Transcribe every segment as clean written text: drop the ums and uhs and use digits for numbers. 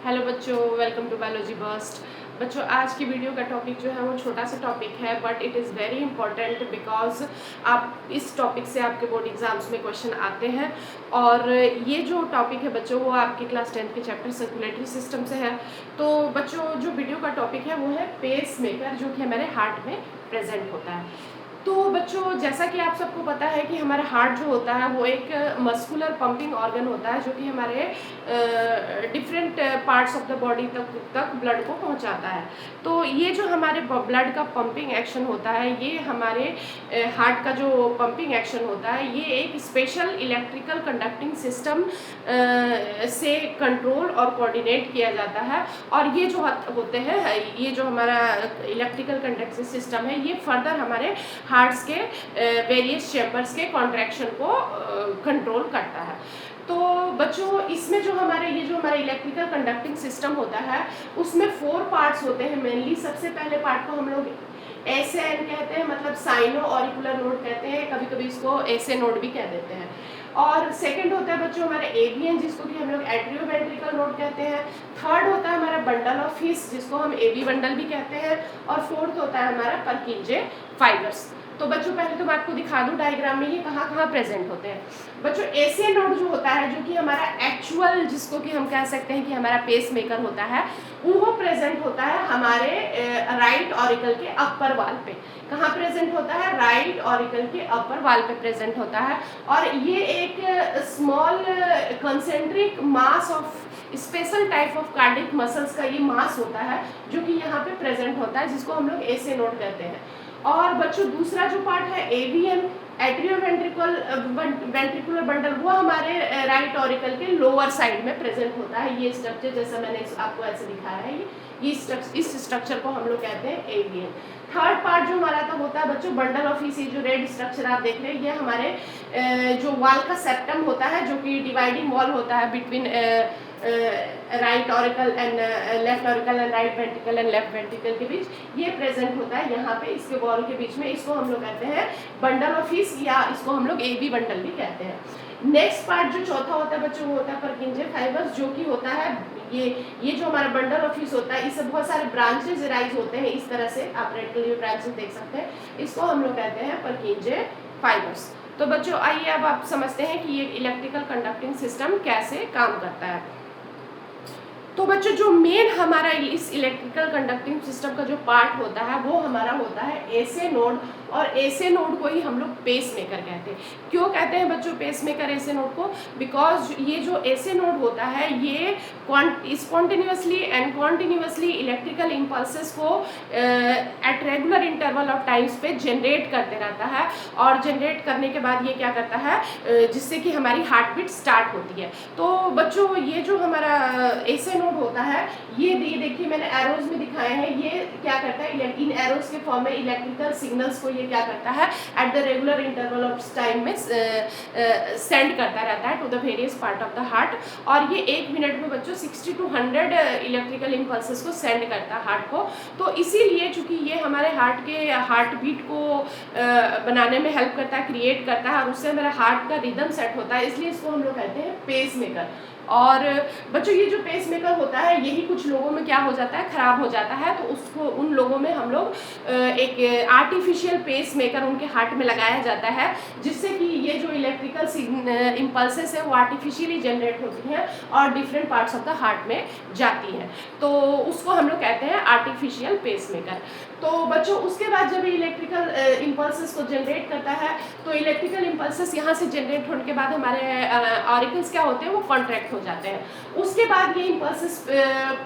Hello बच्चों, welcome to biology burst. बच्चों, आज की वीडियो का टॉपिक जो है वो छोटा सा टॉपिक है, but it is very important because आप इस टॉपिक से आपके बोर्ड एग्जाम्स में क्वेश्चन आते हैं। और ये जो टॉपिक है बच्चों वो आपके क्लास 10th के चैप्टर सर्कुलेटरी सिस्टम से है। तो बच्चों, जो वीडियो का टॉपिक है वो है पेस मेकर, जो कि हमारे हार्ट में प्रेजेंट होता है। तो बच्चों, जैसा कि आप सबको पता है कि हमारा हार्ट जो होता है वो एक मस्कुलर पंपिंग ऑर्गन होता है, जो कि हमारे different parts of the body तक ब्लड को पहुंचाता है। तो ये जो हमारे ब्लड का पंपिंग एक्शन होता है, ये हमारे हार्ट का जो पंपिंग एक्शन होता है, ये एक स्पेशल इलेक्ट्रिकल कंडक्टिंग सिस्टम से कंट्रोल और कोऑर्डिनेट किया जाता है। और ये जो होते हैं, ये जो हमारा इलेक्ट्रिकल कंडक्टिंग सिस्टम है, ये फर्दर हमारे हार्ट्स के वेरियस चैम्बर्स के कॉन्ट्रैक्शन को कंट्रोल करता है। तो बच्चों, इसमें जो हमारा इलेक्ट्रिकल कंडक्टिंग सिस्टम होता है, उसमें 4 पार्ट्स होते हैं मेनली। सबसे पहले पार्ट को हम लोग एसएन कहते हैं, मतलब साइनो ऑरिकुलर नोड कहते हैं, कभी कभी इसको एसए नोड भी कह देते हैं। और सेकंड होता है बच्चों हमारे एवियन, जिसको कि हम लोग एट्रियोवेंट्रिकल नोड कहते हैं। थर्ड होता है हमारा बंडल ऑफ हिस, जिसको हम एवी बंडल भी कहते हैं। और फोर्थ होता है हमारा परकिंजे फाइबर्स। तो बच्चों, पहले तो मैं आपको दिखा दूं डायग्राम में ये कहाँ प्रेजेंट होते हैं। बच्चों, एसीए नोड जो होता है, जो कि हमारा एक्चुअल, जिसको कि हम कह सकते हैं कि हमारा पेस मेकर होता है, वो प्रेजेंट होता है हमारे राइट ऑरिकल के अपर वाल पे। कहाँ प्रेजेंट होता है? राइट ऑरिकल के अपर वाल पे प्रेजेंट होता है। और ये एक small concentric mass of special type of cardiac muscles का ये मास होता है, जो कि यहाँ पे प्रेजेंट होता है, जिसको हम लोग एसीए नोड कहते हैं। और बच्चों, दूसरा जो पार्ट है एवियन वेंट्रिकुलर बंडल, वो हमारे राइट ऑरिकल के लोअर साइड में प्रेजेंट होता है। ये स्ट्रक्चर जैसा मैंने आपको ऐसे दिखाया है, इस स्ट्रक्चर को हम लोग कहते हैं एवियन। थर्ड पार्ट जो हमारा तब होता है बच्चों बंडल ऑफ हिस, जो रेड स्ट्रक्चर आप देख रहे हैं, ये हमारे जो वॉल का सेप्टम होता है, जो कि डिवाइडिंग वॉल होता है between right auricle and left auricle and right ventricle and left ventricle के बीच ये प्रेजेंट होता है यहाँ पे, इसके वॉल के बीच में। इसको हम लोग कहते हैं बंडल ऑफ हिस, या इसको हम लोग एवी बंडल भी कहते हैं। नेक्स्ट पार्ट जो चौथा होता है बच्चों, वो होता है परकिंजे फाइबर्स, जो कि होता है ये जो हमारा बंडल ऑफ हिस होता है, इससे बहुत सारे ब्रांचेस राइज होते हैं। इस तरह से आप रेड कलर के ब्रांचेस देख सकते हैं, इसको हम लोग कहते हैं परकिंजे फाइबर्स। तो बच्चों, आइए अब आप समझते हैं कि ये इलेक्ट्रिकल कंडक्टिंग सिस्टम कैसे काम करता है। तो बच्चों, जो मेन हमारा इस इलेक्ट्रिकल कंडक्टिंग सिस्टम का जो पार्ट होता है, वो हमारा होता है एसे नोड। और एसे नोड को ही हम लोग पेस मेकर कहते हैं। क्यों कहते हैं बच्चों पेस मेकर एसे नोड को? बिकॉज ये जो एसे नोड होता है, ये spontaneously and continuously electrical impulses को at regular interval of times पे जनरेट करते रहता है। और जनरेट करने के बाद ये क्या करता है, जिससे कि हमारी हार्ट बीट स्टार्ट होती है। तो बच्चों, ये जो हमारा एसे नोड होता है, ये देखिए मैंने एरोज में दिखाए हैं, ये क्या करता है, इन एरोज के फॉर्म में इलेक्ट्रिकल सिग्नल्स को ये क्या करता है, at the regular interval of time में सेंड करता रहता है to the various part of the heart. और ये 1 मिनट में बच्चों 60 to 100 इलेक्ट्रिकल इम्पल्सेस को सेंड करता है हार्ट को। तो इसीलिए चूंकि ये हमारे हार्ट के हार्ट बीट को बनाने में हेल्प करता है, क्रिएट करता है, और उससे हमारे हार्ट का रिदम सेट होता है, इसलिए इसको हम लोग कहते हैं पेस मेकर। और बच्चों, ये जो पेस मेकर होता है, यही कुछ लोगों में क्या हो जाता है, खराब हो जाता है। तो उसको उन लोगों में हम लोग एक आर्टिफिशियल पेस मेकर उनके हार्ट में लगाया जाता है, जिससे कि ये जो इलेक्ट्रिकल इम्पल्सेस है वो आर्टिफिशियली जनरेट होती हैं और different parts of the heart में जाती हैं। तो उसको हम लोग कहते हैं आर्टिफिशियल पेस मेकर। तो बच्चों, उसके बाद जब इलेक्ट्रिकल इम्पल्सेस को जनरेट करता है, तो इलेक्ट्रिकल इम्पल्सेस यहाँ से जनरेट होने के बाद हमारे ऑरिकल्स क्या होते हैं, वो कॉन्ट्रैक्ट हो जाते हैं। उसके बाद ये इम्पल्सेस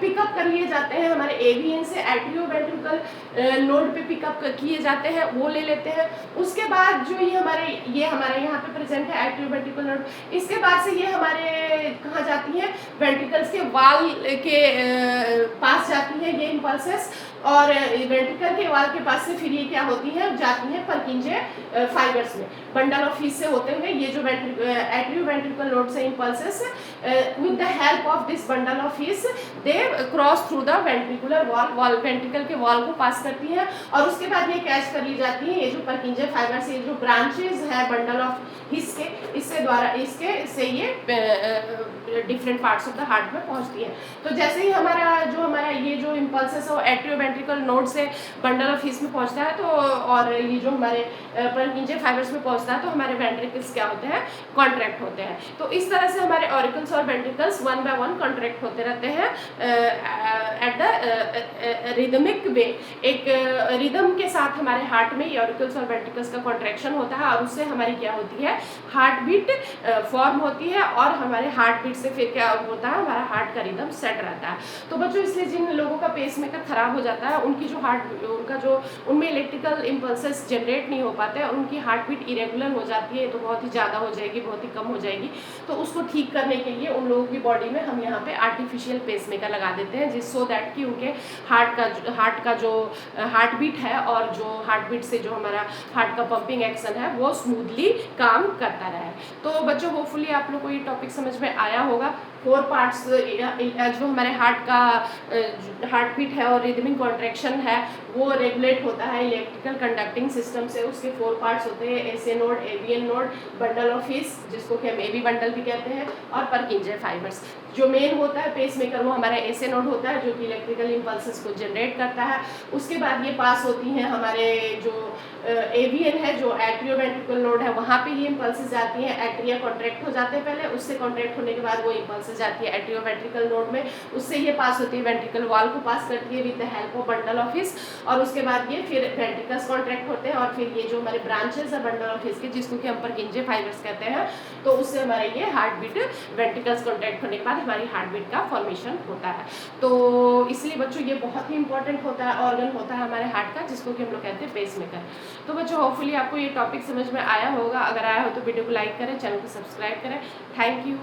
पिकअप कर लिए जाते हैं हमारे एवियन से, एट्रियोवेंट्रिकल नोड पे पिकअप किए जाते हैं, वो ले लेते हैं। उसके बाद जो ये हमारे यहाँ पे प्रेजेंट है एट्रियोवेंट्रिकल नोड, इसके बाद से ये हमारे कहाँ जाती हैं, वेंट्रिकल्स के वाल के पास जाती है ये इम्पल्सेस। और वेंट्रिकल के वाल के पास से फिर ये क्या होती हैं, जाती हैं परकिंजे फाइबर्स में। बंडल ऑफ हिस से होते हुए ये जो एट्रियोवेंट्रिकल नोड से impulses with the help of this bundle of his they cross through the ventricular wall ventricle के वॉल को पास करती हैं। और उसके बाद ये कैच कर ली जाती है, ये जो परकिंजे फाइबर्स, ये जो ब्रांचेज है बंडल ऑफ हिस के, इससे ये different parts of the heart में पहुंचती है। तो जैसे ही हमारा ये जो इम्पल्सेस है वो एट्रियोवेंट्रिकल नोड से बंडल ऑफ हिस में पहुंचता है, तो और ये जो हमारे परकिंजे फाइबर्स में पहुंचता है, तो हमारे वेंट्रिकल्स क्या होते हैं, कॉन्ट्रैक्ट होते हैं। तो इस तरह से हमारे ऑरिकल्स और ventricles one by one contract होते रहते हैं एट द रिदमिक वे। एक रिदम के साथ हमारे हार्ट में ये ऑरिकल्स और वेंट्रिकल्स का कॉन्ट्रैक्शन होता है, और उससे हमारी क्या होती है, हार्ट बीट फॉर्म होती है, और हमारे हार्ट बीट से फिर क्या होता है, हमारा हार्ट का रिदम सेट रहता है। तो बच्चों इसलिए जिन लोगों का पेसमेकर खराब हो जाता है, उनकी जो उनमें इलेक्ट्रिकल इम्पल्सेस जनरेट नहीं हो पाते और उनकी हार्ट बीट इरेगुलर हो जाती है, तो बहुत ही ज़्यादा हो जाएगी, बहुत ही कम हो जाएगी। तो उसको ठीक करने के लिए उन लोगों की बॉडी में हम यहाँ पे आर्टिफिशियल पेसमेकर लगा देते हैं, सो दैट कि उनके हार्ट का जो हार्ट बीट है और जो हार्ट बीट से जो हमारा हार्ट का पंपिंग एक्शन है वो स्मूथली काम करता रहे। तो बच्चों होपफुली आप लोग को ये टॉपिक समझ में आया होगा। 4 पार्ट्स जो हमारे हार्ट बीट है और रिदमिक कॉन्ट्रैक्शन है वो रेगुलेट होता है इलेक्ट्रिकल कंडक्टिंग सिस्टम से। उसके 4 पार्ट्स होते हैं, SA node, AVN node, bundle of his जिसको कि हम एवी बंडल भी कहते हैं, और परकिंजे फाइबर्स। जो मेन होता है पेसमेकर वो हमारा एसए नोड होता है, जो कि इलेक्ट्रिकल इम्पल्सेस को जनरेट करता है। उसके बाद ये पास होती हैं हमारे जो एवीएन है, जो एट्रियोवेंट्रिकल नोड है, वहाँ पे ये इम्पल्सेस जाती हैं, एट्रिया कॉन्ट्रैक्ट हो जाते हैं पहले, उससे कॉन्ट्रैक्ट होने के बाद वो इम्पल्सेस जाती है एट्रियोवेंट्रिकल नोड में, उससे ये पास होती है वेंट्रिकल वॉल को पास करती है with the help of bundle of his, और उसके बाद ये फिर वेंट्रिकल्स कॉन्ट्रैक्ट होते हैं, और फिर ये जो हमारे ब्रांचेस है बंडल ऑफ हिस के, जिसको कि हम परकिंजे फाइबर्स कहते हैं, तो उससे हमारा ये हार्ट बीट वेंट्रिकल्स कॉन्ट्रैक्ट होने के बाद हमारी हार्ट बीट का फॉर्मेशन होता है। तो इसलिए बच्चों ये बहुत ही इंपॉर्टेंट होता है, ऑर्गन होता है हमारे हार्ट का, जिसको कि हम लोग कहते हैं पेसमेकर। तो बच्चों होपफुली आपको ये टॉपिक समझ में आया होगा। अगर आया हो तो वीडियो को लाइक करें, चैनल को सब्सक्राइब करें। Thank you.